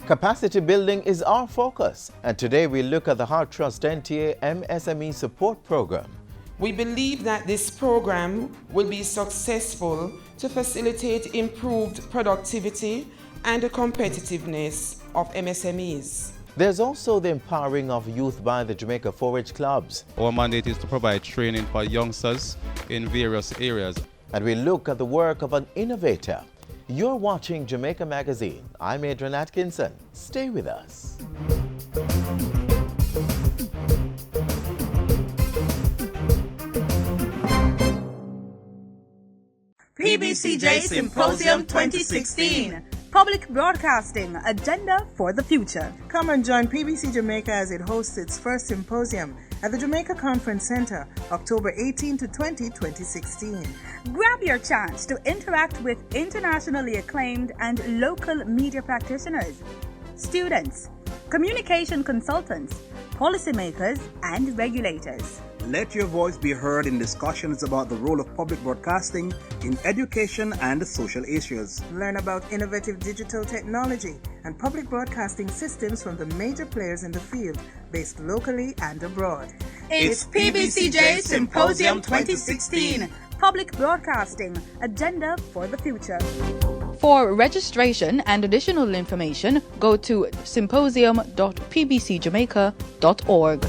Capacity building is our focus, and today we look at the Heart Trust NTA MSME Support Program. We believe that this program will be successful to facilitate improved productivity and the competitiveness of MSMEs. There's also the empowering of youth by the Jamaica Forage Clubs. Our mandate is to provide training for youngsters in various areas. And we look at the work of an innovator. You're watching Jamaica Magazine. I'm Adrian Atkinson. Stay with us. PBCJ Symposium 2016. Public Broadcasting, Agenda for the Future. Come and join PBC Jamaica as it hosts its first symposium at the Jamaica Conference Center, October 18 to 20, 2016. Grab your chance to interact with internationally acclaimed and local media practitioners, students, communication consultants, policymakers, and regulators. Let your voice be heard in discussions about the role of public broadcasting in education and social issues. Learn about innovative digital technology and public broadcasting systems from the major players in the field, based locally and abroad. It's PBCJ Symposium 2016. Public Broadcasting, Agenda for the Future. For registration and additional information, go to symposium.pbcjamaica.org.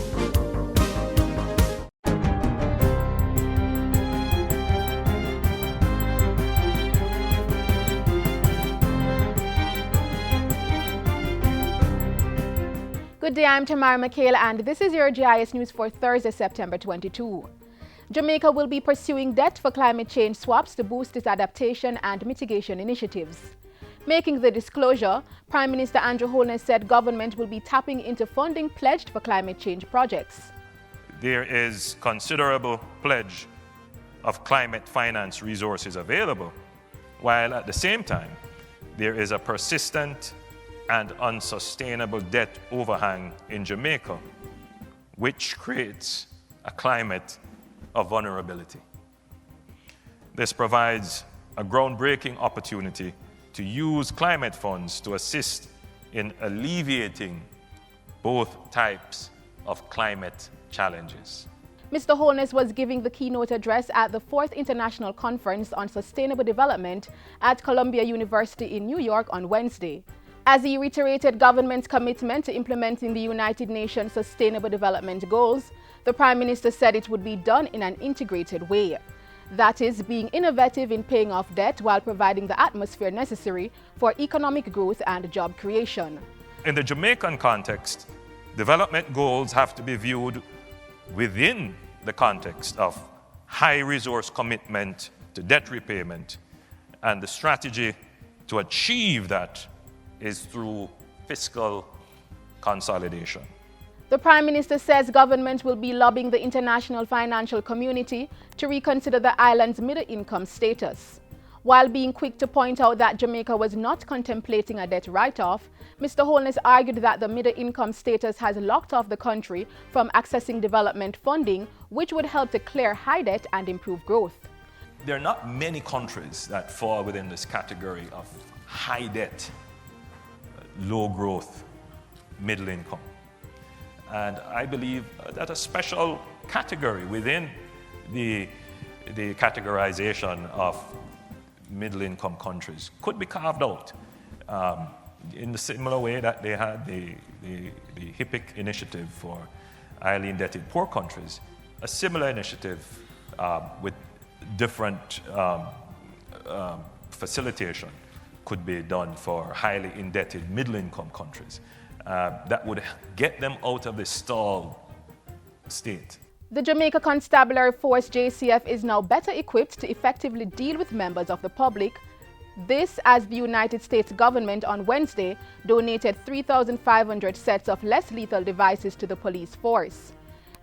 Good day, I'm Tamara McHale, and this is your GIS News for Thursday, September 22. Jamaica will be pursuing debt for climate change swaps to boost its adaptation and mitigation initiatives. Making the disclosure, Prime Minister Andrew Holness said government will be tapping into funding pledged for climate change projects. There is considerable pledge of climate finance resources available, while at the same time, there is a persistent and unsustainable debt overhang in Jamaica, which creates a climate of vulnerability. This provides a groundbreaking opportunity to use climate funds to assist in alleviating both types of climate challenges. Mr. Holness was giving the keynote address at the 4th International Conference on Sustainable Development at Columbia University in New York on Wednesday. As he reiterated government's commitment to implementing the United Nations Sustainable Development Goals, the Prime Minister said it would be done in an integrated way. That is, being innovative in paying off debt while providing the atmosphere necessary for economic growth and job creation. In the Jamaican context, development goals have to be viewed within the context of high resource commitment to debt repayment, and the strategy to achieve that is through fiscal consolidation. The Prime Minister says government will be lobbying the international financial community to reconsider the island's middle-income status. While being quick to point out that Jamaica was not contemplating a debt write-off, Mr. Holness argued that the middle-income status has locked off the country from accessing development funding, which would help to clear high debt and improve growth. There are not many countries that fall within this category of high debt, low growth, middle income. And I believe that a special category within the categorization of middle income countries could be carved out in the similar way that they had the HIPIC initiative for highly indebted poor countries. A similar initiative with different facilitation could be done for highly indebted middle-income countries that would get them out of the stalled state. The Jamaica Constabulary Force JCF is now better equipped to effectively deal with members of the public. This as the United States government on Wednesday donated 3,500 sets of less lethal devices to the police force.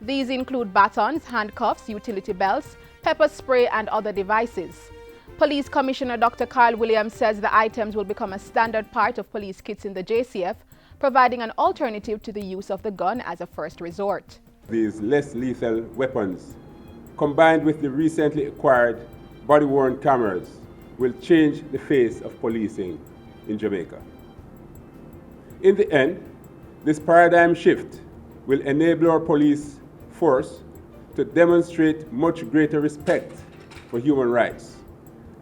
These include batons, handcuffs, utility belts, pepper spray, and other devices. Police Commissioner Dr. Carl Williams says the items will become a standard part of police kits in the JCF, providing an alternative to the use of the gun as a first resort. These less lethal weapons, combined with the recently acquired body-worn cameras, will change the face of policing in Jamaica. In the end, this paradigm shift will enable our police force to demonstrate much greater respect for human rights,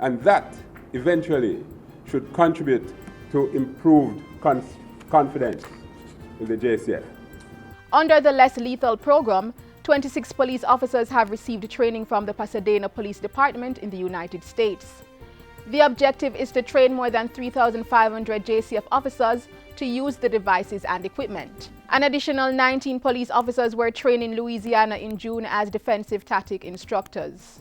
and that eventually should contribute to improved confidence in the JCF. Under the Less Lethal program, 26 police officers have received training from the Pasadena Police Department in the United States. The objective is to train more than 3,500 JCF officers to use the devices and equipment. An additional 19 police officers were trained in Louisiana in June as defensive tactic instructors.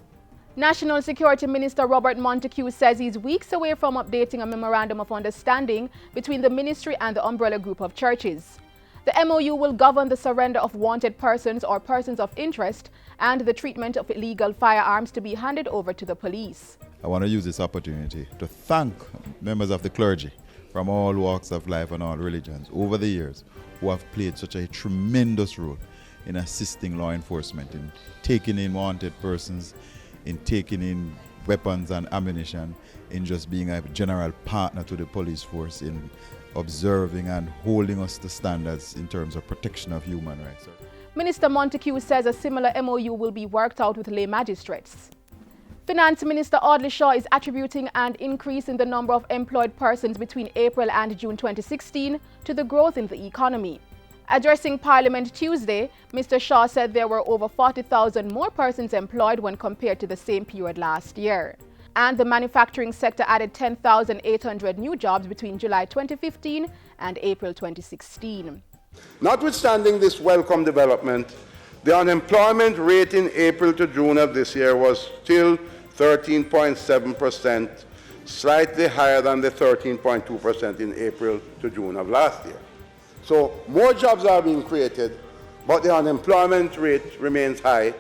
National Security Minister Robert Montego says he's weeks away from updating a memorandum of understanding between the ministry and the umbrella group of churches. The MOU will govern the surrender of wanted persons or persons of interest and the treatment of illegal firearms to be handed over to the police. I want to use this opportunity to thank members of the clergy from all walks of life and all religions over the years who have played such a tremendous role in assisting law enforcement, in taking in wanted persons, in taking in weapons and ammunition, in just being a general partner to the police force, in observing and holding us to standards in terms of protection of human rights. Minister Montego says a similar MOU will be worked out with lay magistrates. Finance Minister Audley Shaw is attributing an increase in the number of employed persons between April and June 2016 to the growth in the economy. Addressing Parliament Tuesday, Mr. Shaw said there were over 40,000 more persons employed when compared to the same period last year. And the manufacturing sector added 10,800 new jobs between July 2015 and April 2016. Notwithstanding this welcome development, the unemployment rate in April to June of this year was still 13.7%, slightly higher than the 13.2% in April to June of last year. So more jobs are being created, but the unemployment rate remains high.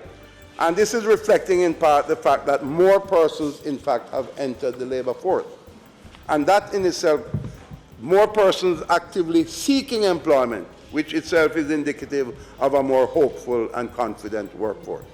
And this is reflecting in part the fact that more persons, in fact, have entered the labor force. And that in itself, more persons actively seeking employment, which itself is indicative of a more hopeful and confident workforce.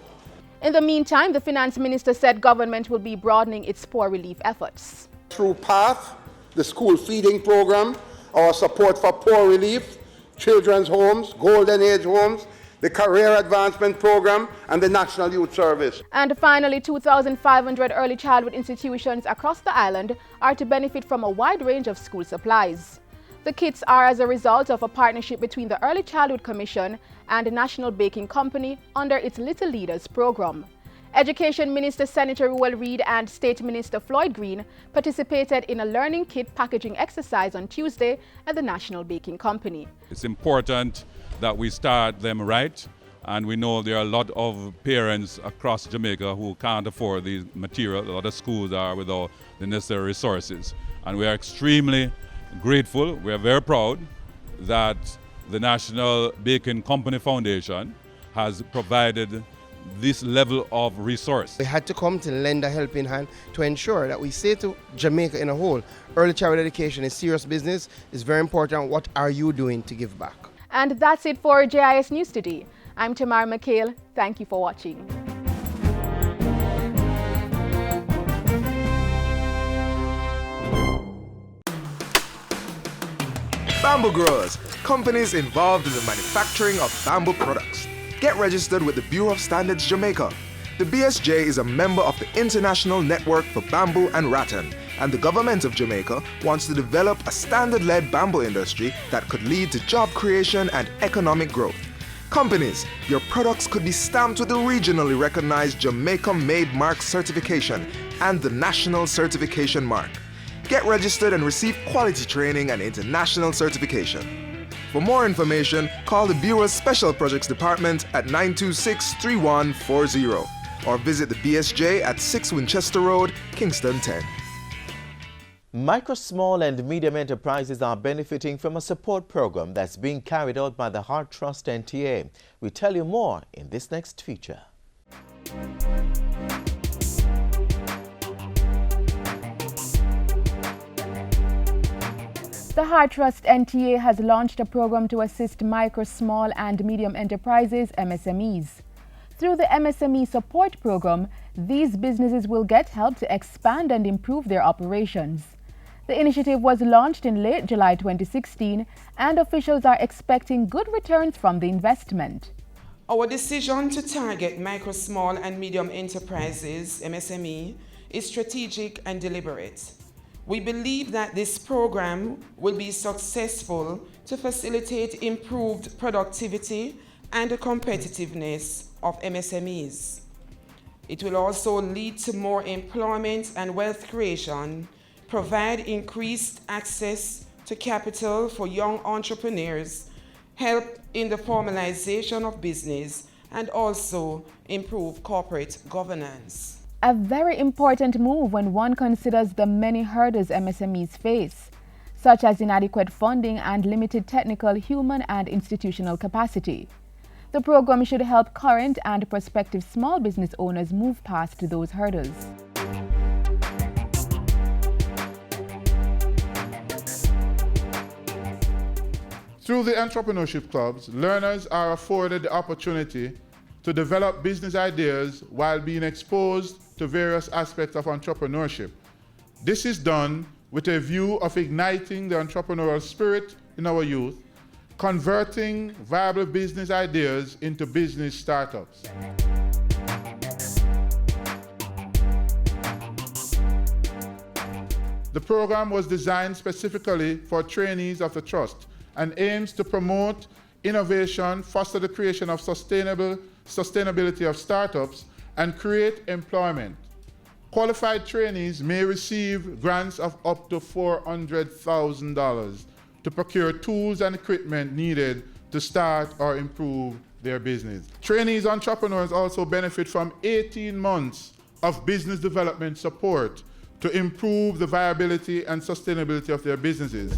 In the meantime, the finance minister said government will be broadening its poor relief efforts. Through PATH, the school feeding program, our support for poor relief, children's homes, golden age homes, the Career Advancement Program, and the National Youth Service. And finally, 2,500 early childhood institutions across the island are to benefit from a wide range of school supplies. The kits are as a result of a partnership between the Early Childhood Commission and the National Baking Company under its Little Leaders program. Education Minister Senator Ruel Reid and State Minister Floyd Green participated in a learning kit packaging exercise on Tuesday at the National Baking Company. It's important that we start them right, and we know there are a lot of parents across Jamaica who can't afford these materials. A lot of schools are without the necessary resources, and we are extremely grateful. We are very proud that the National Baking Company Foundation has provided this level of resource. We had to come to lend a helping hand to ensure that we say to Jamaica in a whole, early childhood education is serious business, it's very important. What are you doing to give back? And that's it for JIS News Today. I'm Tamara McHale. Thank you for watching. Bamboo growers, companies involved in the manufacturing of bamboo products. Get registered with the Bureau of Standards Jamaica. The BSJ is a member of the International Network for Bamboo and Rattan, and the government of Jamaica wants to develop a standard-led bamboo industry that could lead to job creation and economic growth. Companies, your products could be stamped with the regionally recognized Jamaica-made mark certification and the National Certification Mark. Get registered and receive quality training and international certification. For more information, call the Bureau's Special Projects Department at 926-3140 or visit the BSJ at 6 Winchester Road, Kingston 10. Micro, small and medium enterprises are benefiting from a support program that's being carried out by the Heart Trust NTA. We tell you more in this next feature. The Heart Trust NTA has launched a program to assist micro, small and medium enterprises, MSMEs. Through the MSME support program, these businesses will get help to expand and improve their operations. The initiative was launched in late July 2016, and officials are expecting good returns from the investment. Our decision to target micro, small and medium enterprises, MSME, is strategic and deliberate. We believe that this program will be successful to facilitate improved productivity and the competitiveness of MSMEs. It will also lead to more employment and wealth creation, provide increased access to capital for young entrepreneurs, help in the formalization of business, and also improve corporate governance. A very important move when one considers the many hurdles MSMEs face, such as inadequate funding and limited technical, human and institutional capacity. The program should help current and prospective small business owners move past those hurdles. Through the entrepreneurship clubs, learners are afforded the opportunity to develop business ideas while being exposed to various aspects of entrepreneurship. This is done with a view of igniting the entrepreneurial spirit in our youth, converting viable business ideas into business startups. The program was designed specifically for trainees of the Trust and aims to promote innovation, foster the creation of sustainability of startups, and create employment. Qualified trainees may receive grants of up to $400,000 to procure tools and equipment needed to start or improve their business. Trainees entrepreneurs also benefit from 18 months of business development support to improve the viability and sustainability of their businesses.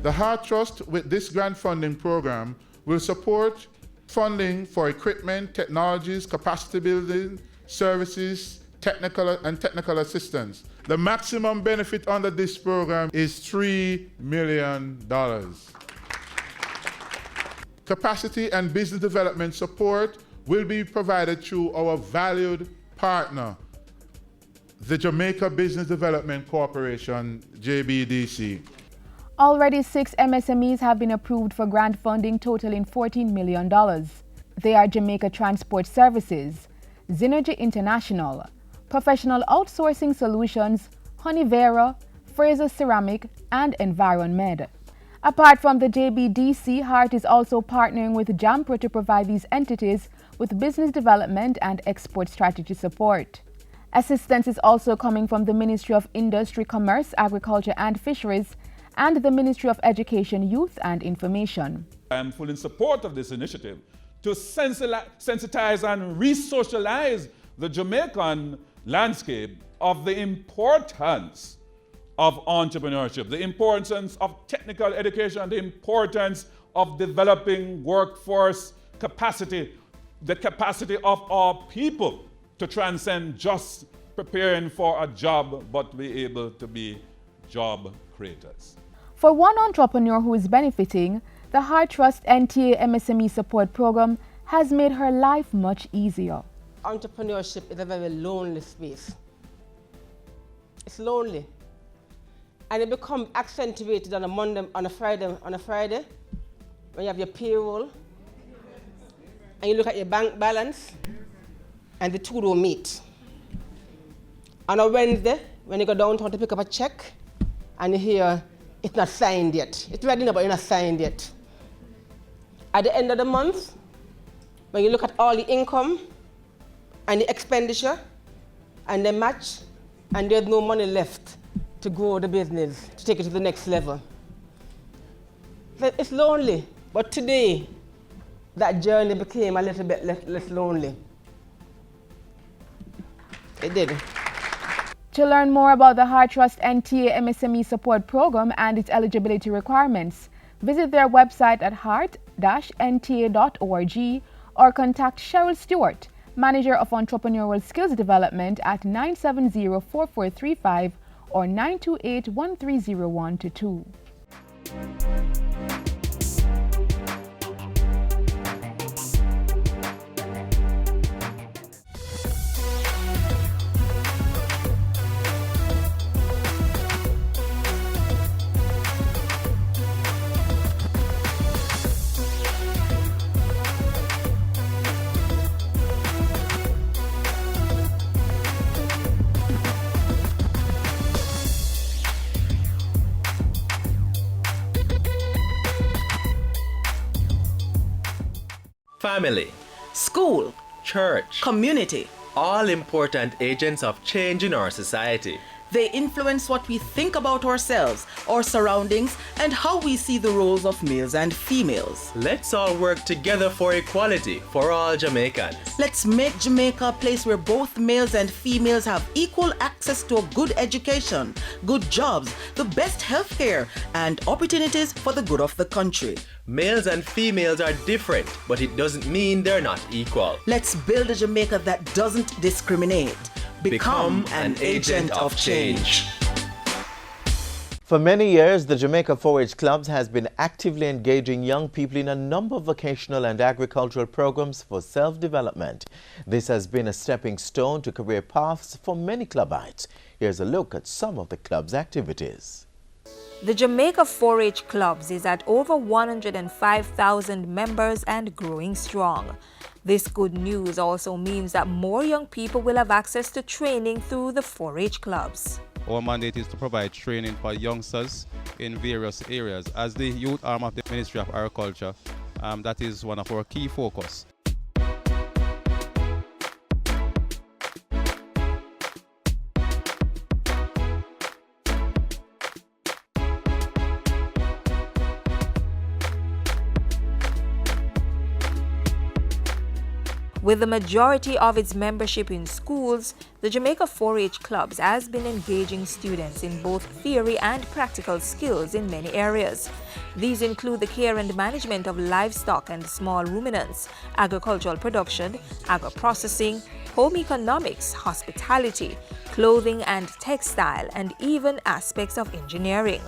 The Heart Trust, with this grant funding program, will support funding for equipment, technologies, capacity building, services, technical assistance. The maximum benefit under this program is $3 million. Capacity and business development support will be provided through our valued partner, the Jamaica Business Development Corporation, JBDC. Already 6 MSMEs have been approved for grant funding totaling $14 million. They are Jamaica Transport Services, Synergy International, Professional Outsourcing Solutions, Honeyvera, Fraser Ceramic, and EnvironMed. Apart from the JBDC, Heart is also partnering with JAMPRO to provide these entities with business development and export strategy support. Assistance is also coming from the Ministry of Industry, Commerce, Agriculture and Fisheries and the Ministry of Education, Youth and Information. I am fully in support of this initiative to sensitize and re-socialize the Jamaican landscape of the importance of entrepreneurship, the importance of technical education, the importance of developing workforce capacity, the capacity of our people to transcend just preparing for a job, but be able to be job creators. For one entrepreneur who is benefiting, the Heart Trust NTA MSME support program has made her life much easier. Entrepreneurship is a very lonely space. It's lonely. And it becomes accentuated on a Friday, when you have your payroll, and you look at your bank balance, and the two don't meet. On a Wednesday, when you go downtown to pick up a check, and you hear, it's not signed yet. It's ready now, but it's not signed yet. At the end of the month, when you look at all the income and the expenditure, and they match, and there's no money left to grow the business, to take it to the next level. It's lonely, but today, that journey became a little bit less lonely. It did. To learn more about the Heart Trust NTA MSME support program and its eligibility requirements, visit their website at heart-nta.org or contact Cheryl Stewart, Manager of Entrepreneurial Skills Development at 970-4435 or 928-130122. family, school, church, community. all important agents of change in our society. They influence what we think about ourselves, our surroundings, and how we see the roles of males and females. Let's all work together for equality for all Jamaicans. Let's make Jamaica a place where both males and females have equal access to a good education, good jobs, the best healthcare, and opportunities for the good of the country. Males and females are different, but it doesn't mean they're not equal. Let's build a Jamaica that doesn't discriminate. Become an agent of change. For many years, the Jamaica 4-H Clubs has been actively engaging young people in a number of vocational and agricultural programs for self-development. This has been a stepping stone to career paths for many clubites. Here's a look at some of the club's activities. The Jamaica 4-H Clubs is at over 105,000 members and growing strong. This good news also means that more young people will have access to training through the 4-H clubs. Our mandate is to provide training for youngsters in various areas. As the youth arm of the Ministry of Agriculture, that is one of our key focus. With the majority of its membership in schools, the Jamaica 4-H Clubs has been engaging students in both theory and practical skills in many areas. These include the care and management of livestock and small ruminants, agricultural production, agro-processing, home economics, hospitality, clothing and textile, and even aspects of engineering.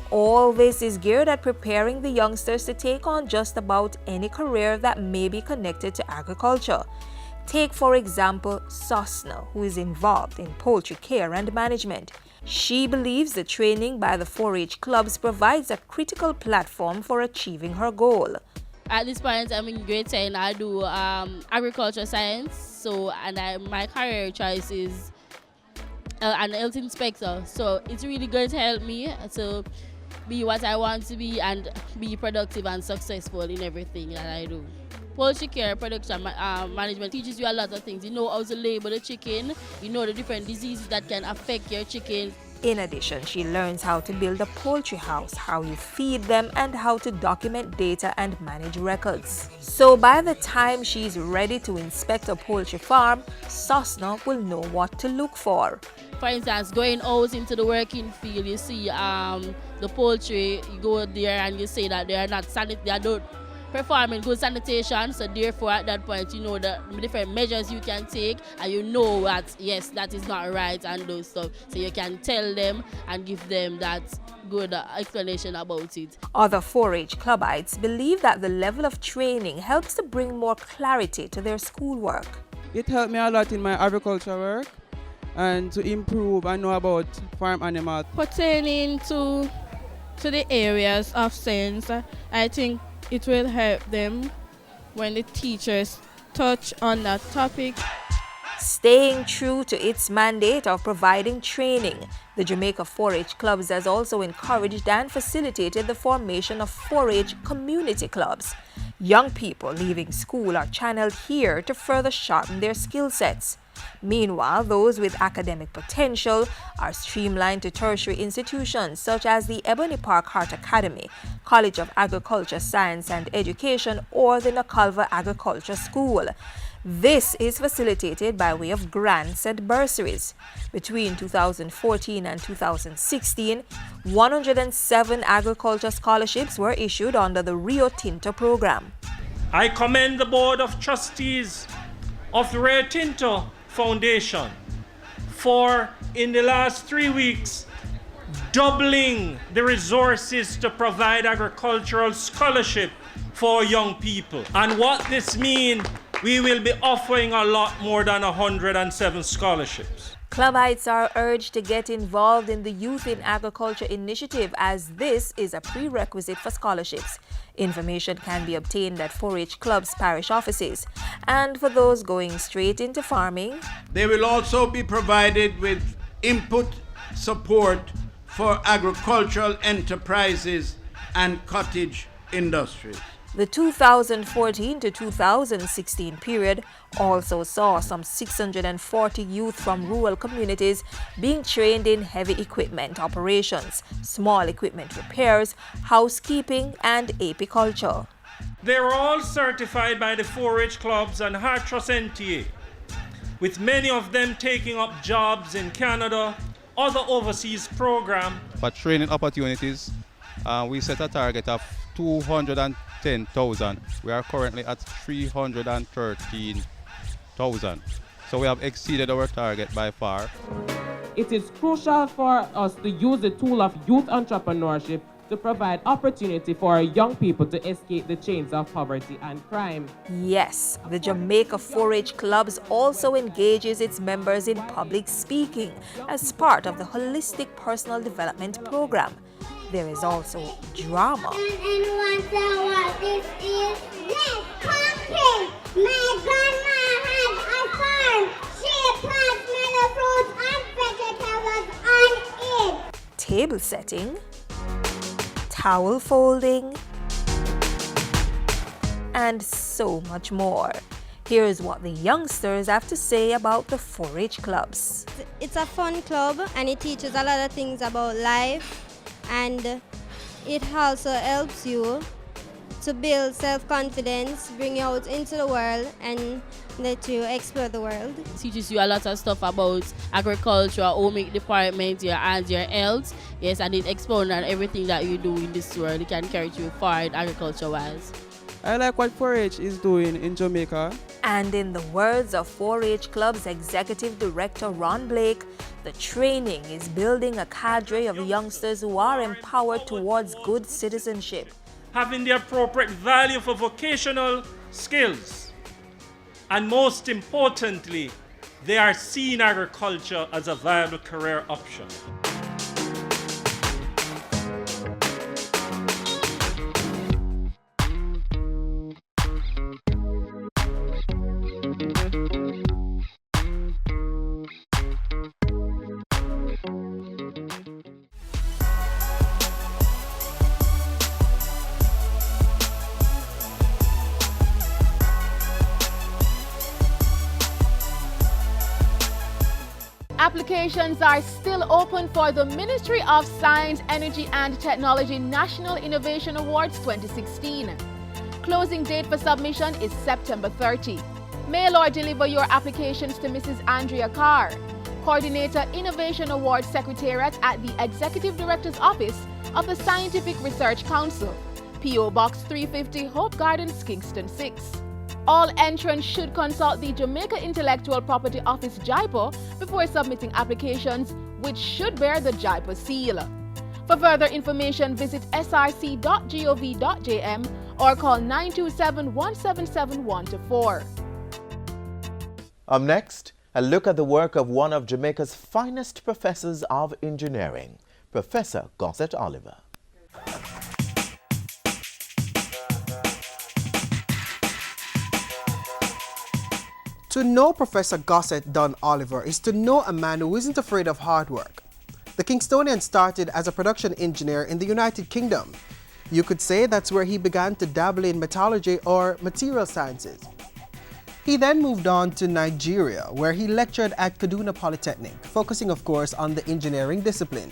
All this is geared at preparing the youngsters to take on just about any career that may be connected to agriculture. Take, for example, Sosna, who is involved in poultry care and management. She believes the training by the 4-H clubs provides a critical platform for achieving her goal. At this point, I'm in grade 10. I do agriculture science, my career choice is an health inspector. So it's really going to help me to be what I want to be and be productive and successful in everything that I do. Poultry care, production management teaches you a lot of things. You know how to label the chicken, you know the different diseases that can affect your chicken. In addition, she learns how to build a poultry house, how you feed them, and how to document data and manage records. So by the time she's ready to inspect a poultry farm, Sosna will know what to look for. For instance, going out into the working field, you see the poultry, you go there and you say that they are not they don't performing good sanitation, so therefore at that point you know the different measures you can take and you know that yes, that is not right and those stuff, so you can tell them and give them that good explanation about it. Other 4-H clubites believe that the level of training helps to bring more clarity to their schoolwork. It helped me a lot in my agriculture work and to improve and know about farm animals. Pertaining to the areas of science, I think it will help them when the teachers touch on that topic. Staying true to its mandate of providing training, the Jamaica 4-H Clubs has also encouraged and facilitated the formation of 4-H community clubs. Young people leaving school are channeled here to further sharpen their skill sets. Meanwhile, those with academic potential are streamlined to tertiary institutions such as the Ebony Park Heart Academy, College of Agriculture, Science and Education, or the Nakalva Agriculture School. This is facilitated by way of grants and bursaries. Between 2014 and 2016, 107 agriculture scholarships were issued under the Rio Tinto program. I commend the Board of Trustees of the Rio Tinto Foundation for, in the last 3 weeks, doubling the resources to provide agricultural scholarship for young people. And what this means, we will be offering a lot more than 107 scholarships. Clubites are urged to get involved in the Youth in Agriculture initiative, as this is a prerequisite for scholarships. Information can be obtained at 4-H Clubs parish offices. And for those going straight into farming, they will also be provided with input support for agricultural enterprises and cottage industries. The 2014 to 2016 period also saw some 640 youth from rural communities being trained in heavy equipment operations, small equipment repairs, housekeeping, and apiculture. They were all certified by the 4-H clubs and Heart Trust NTA, with many of them taking up jobs in Canada, other overseas programs. For training opportunities, we set a target of 210,000. We are currently at 313,000. So we have exceeded our target by far. It is crucial for us to use the tool of youth entrepreneurship to provide opportunity for our young people to escape the chains of poverty and crime. Yes, the Jamaica 4-H clubs also engages its members in public speaking as part of the holistic personal development program. There is also drama. Anyone know what this is? Yes, pumpkin! My grandma had a farm. She plants melon fruits and vegetables on it. Table setting, towel folding, and so much more. Here's what the youngsters have to say about the 4-H clubs. It's a fun club and it teaches a lot of things about life, and it also helps you to build self-confidence, bring you out into the world and let you explore the world. It teaches you a lot of stuff about agriculture, home department, your hands, your health. Yes, and it expounds on everything that you do in this world. It can carry you forward agriculture-wise. I like what 4-H is doing in Jamaica. And in the words of 4-H Club's Executive Director Ron Blake, the training is building a cadre of youngsters who are empowered towards good citizenship. Having the appropriate value for vocational skills. And most importantly, they are seeing agriculture as a viable career option. Applications are still open for the Ministry of Science, Energy and Technology National Innovation Awards 2016. Closing date for submission is September 30. Mail or deliver your applications to Mrs. Andrea Carr, Coordinator Innovation Awards Secretariat at the Executive Director's Office of the Scientific Research Council, P.O. Box 350, Hope Gardens, Kingston 6. All entrants should consult the Jamaica Intellectual Property Office JIPO before submitting applications, which should bear the JIPO seal. For further information, visit src.gov.jm or call 927-177-124. Up next, a look at the work of one of Jamaica's finest professors of engineering, Professor Gossett Oliver. To know Professor Gossett Don Oliver is to know a man who isn't afraid of hard work. The Kingstonian started as a production engineer in the United Kingdom. You could say that's where he began to dabble in metallurgy or material sciences. He then moved on to Nigeria, where he lectured at Kaduna Polytechnic, focusing of course on the engineering discipline.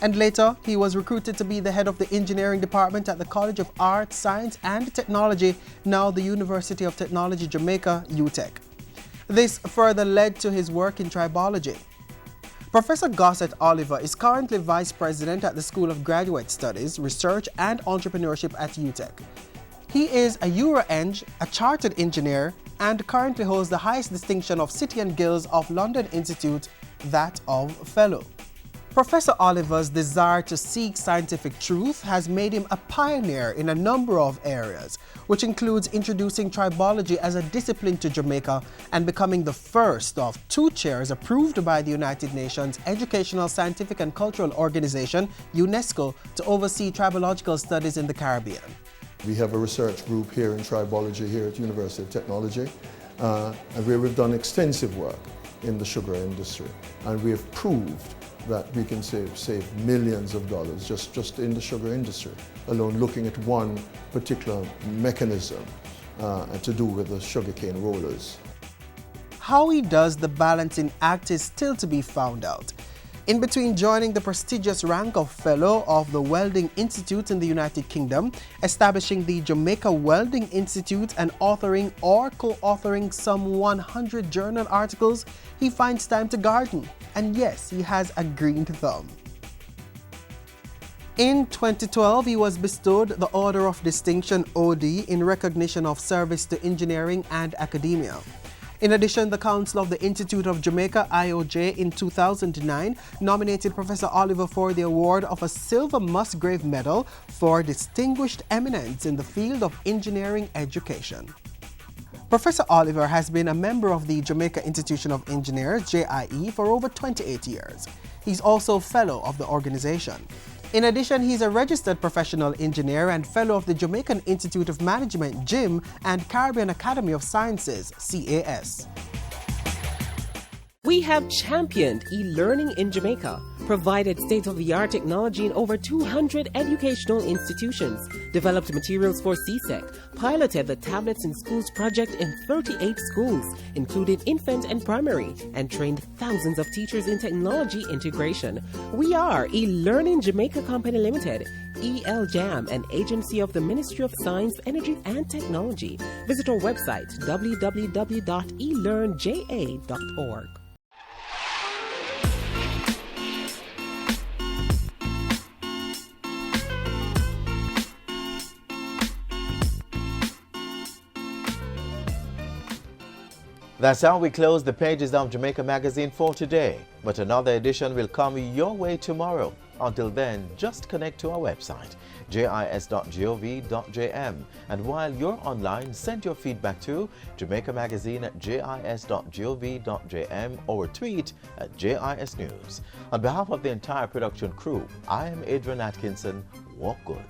And later, he was recruited to be the head of the engineering department at the College of Arts, Science and Technology, now the University of Technology Jamaica, UTech. This further led to his work in tribology. Professor Gossett Oliver is currently Vice President at the School of Graduate Studies, Research and Entrepreneurship at UTech. He is a Euro-Eng, a chartered engineer, and currently holds the highest distinction of City and Guilds of London Institute, that of Fellow. Professor Oliver's desire to seek scientific truth has made him a pioneer in a number of areas, which includes introducing tribology as a discipline to Jamaica and becoming the first of 2 chairs approved by the United Nations Educational, Scientific and Cultural Organization, UNESCO, to oversee tribological studies in the Caribbean. We have a research group here in tribology here at University of Technology, and where we've done extensive work in the sugar industry, and we have proved that we can save millions of dollars just in the sugar industry alone, looking at one particular mechanism to do with the sugarcane rollers. How he does the balancing act is still to be found out. In between joining the prestigious rank of Fellow of the Welding Institute in the United Kingdom, establishing the Jamaica Welding Institute, and authoring or co-authoring some 100 journal articles, he finds time to garden. And yes, he has a green thumb. In 2012, he was bestowed the Order of Distinction OD in recognition of service to engineering and academia. In addition, the Council of the Institute of Jamaica, IOJ, in 2009 nominated Professor Oliver for the award of a Silver Musgrave Medal for distinguished eminence in the field of engineering education. Professor Oliver has been a member of the Jamaica Institution of Engineers, JIE, for over 28 years. He's also Fellow of the organization. In addition, he's a registered professional engineer and Fellow of the Jamaican Institute of Management, JIM, and Caribbean Academy of Sciences, CAS. We have championed e-learning in Jamaica, provided state-of-the-art technology in over 200 educational institutions, developed materials for CSEC, piloted the Tablets in Schools project in 38 schools, including infant and primary, and trained thousands of teachers in technology integration. We are e-Learning Jamaica Company Limited, ELJAM, an agency of the Ministry of Science, Energy and Technology. Visit our website www.elearnja.org. That's how we close the pages of Jamaica Magazine for today. But another edition will come your way tomorrow. Until then, just connect to our website, jis.gov.jm. And while you're online, send your feedback to Jamaica Magazine at jis.gov.jm or tweet at JIS News. On behalf of the entire production crew, I am Adrian Atkinson. Walk good.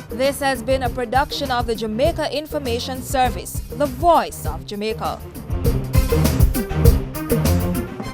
This has been a production of the Jamaica Information Service, the voice of Jamaica.